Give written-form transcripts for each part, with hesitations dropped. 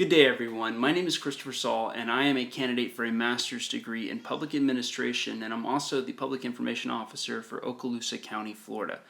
Good day, everyone. My name is Christopher Saul, and I am a candidate for a master's degree in public administration, and I'm also the public information officer for Okaloosa County, Florida.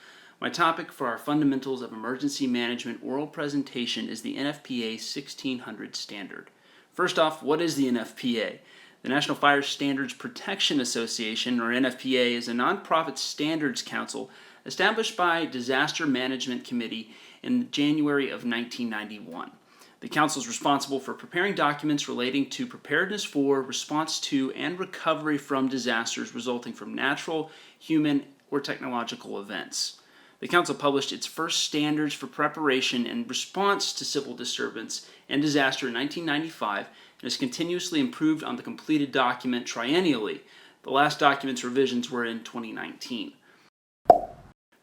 My topic for our Fundamentals of Emergency Management oral presentation is the NFPA 1600 standard. First off, what is the NFPA? The National Fire Standards Protection Association, or NFPA, is a nonprofit standards council established by Disaster Management Committee in January of 1991. The Council is responsible for preparing documents relating to preparedness for, response to, and recovery from disasters resulting from natural, human, or technological events. The Council published its first standards for preparation and response to civil disturbance and disaster in 1995 and has continuously improved on the completed document triennially. The last document's revisions were in 2019.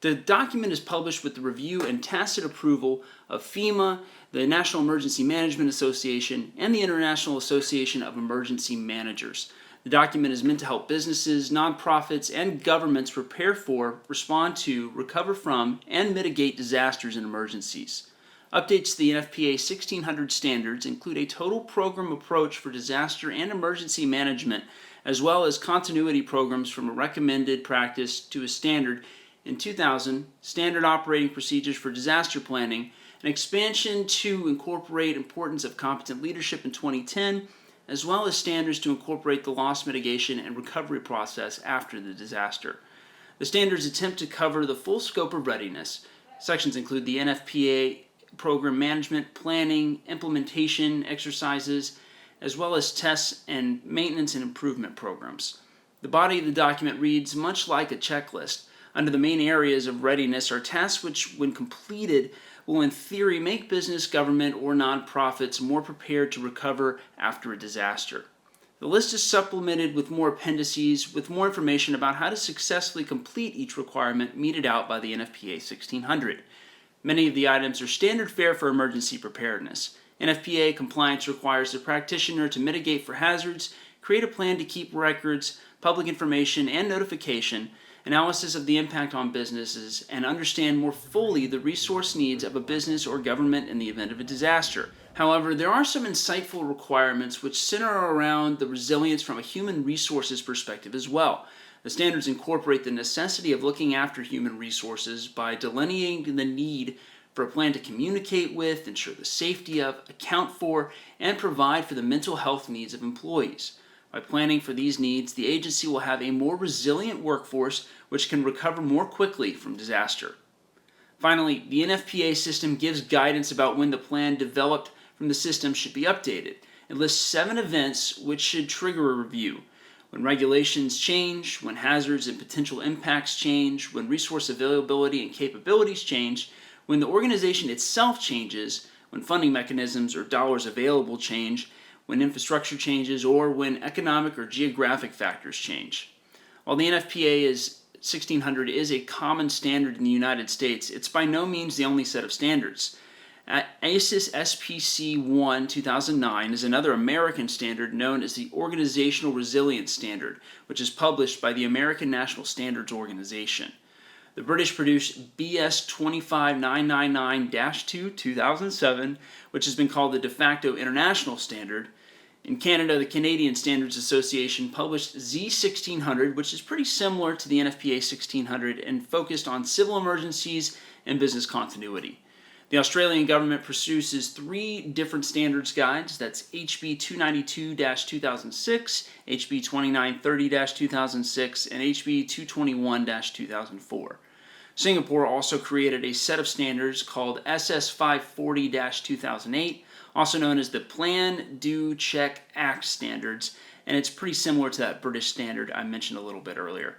The document is published with the review and tacit approval of FEMA, the National Emergency Management Association, and the International Association of Emergency Managers. The document is meant to help businesses, nonprofits, and governments prepare for, respond to, recover from, and mitigate disasters and emergencies. Updates to the NFPA 1600 standards include a total program approach for disaster and emergency management, as well as continuity programs from a recommended practice to a standard in 2000, standard operating procedures for disaster planning, an expansion to incorporate importance of competent leadership in 2010, as well as standards to incorporate the loss mitigation and recovery process after the disaster. The standards attempt to cover the full scope of readiness. Sections include the NFPA program management, planning, implementation, exercises, as well as tests and maintenance and improvement programs. The body of the document reads much like a checklist. Under the main areas of readiness are tasks which, when completed, will in theory make business, government, or nonprofits more prepared to recover after a disaster. The list is supplemented with more appendices with more information about how to successfully complete each requirement meted out by the NFPA 1600. Many of the items are standard fare for emergency preparedness. NFPA compliance requires the practitioner to mitigate for hazards, create a plan to keep records, public information, and notification, analysis of the impact on businesses, and understand more fully the resource needs of a business or government in the event of a disaster. However, there are some insightful requirements which center around the resilience from a human resources perspective as well. The standards incorporate the necessity of looking after human resources by delineating the need for a plan to communicate with, ensure the safety of, account for, and provide for the mental health needs of employees. By planning for these needs, the agency will have a more resilient workforce which can recover more quickly from disaster. Finally, the NFPA system gives guidance about when the plan developed from the system should be updated. It lists 7 events which should trigger a review: when regulations change, when hazards and potential impacts change, when resource availability and capabilities change, when the organization itself changes, when funding mechanisms or dollars available change, when infrastructure changes, or when economic or geographic factors change. While the NFPA 1600 is a common standard in the United States, it's by no means the only set of standards. ASIS SPC 1 2009 is another American standard known as the Organizational Resilience Standard, which is published by the American National Standards Organization. The British produced BS 25999-2 2007, which has been called the de facto international standard. In Canada, the Canadian Standards Association published Z1600, which is pretty similar to the NFPA 1600 and focused on civil emergencies and business continuity. The Australian government produces 3 different standards guides. That's HB 292-2006, HB 2930-2006, and HB 221-2004. Singapore also created a set of standards called SS 540-2008, also known as the Plan, Do, Check, Act standards, and it's pretty similar to that British standard I mentioned a little bit earlier.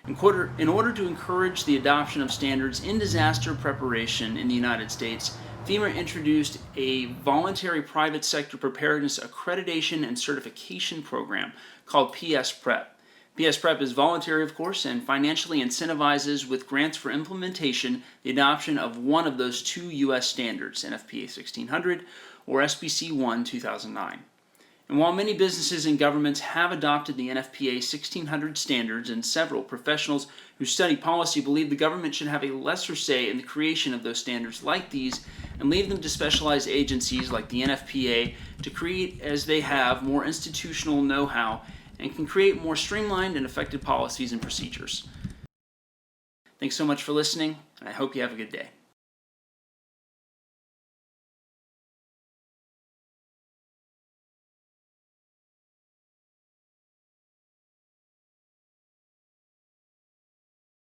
In order to encourage the adoption of standards in disaster preparation in the United States, FEMA introduced a voluntary private sector preparedness accreditation and certification program called PS Prep. PS Prep is voluntary, of course, and financially incentivizes with grants for implementation the adoption of one of those 2 U.S. standards, NFPA 1600 or SPC 1 2009. And while many businesses and governments have adopted the NFPA 1600 standards, and several professionals who study policy believe the government should have a lesser say in the creation of those standards like these and leave them to specialized agencies like the NFPA to create, as they have more institutional know-how and can create more streamlined and effective policies and procedures. Thanks so much for listening, and I hope you have a good day.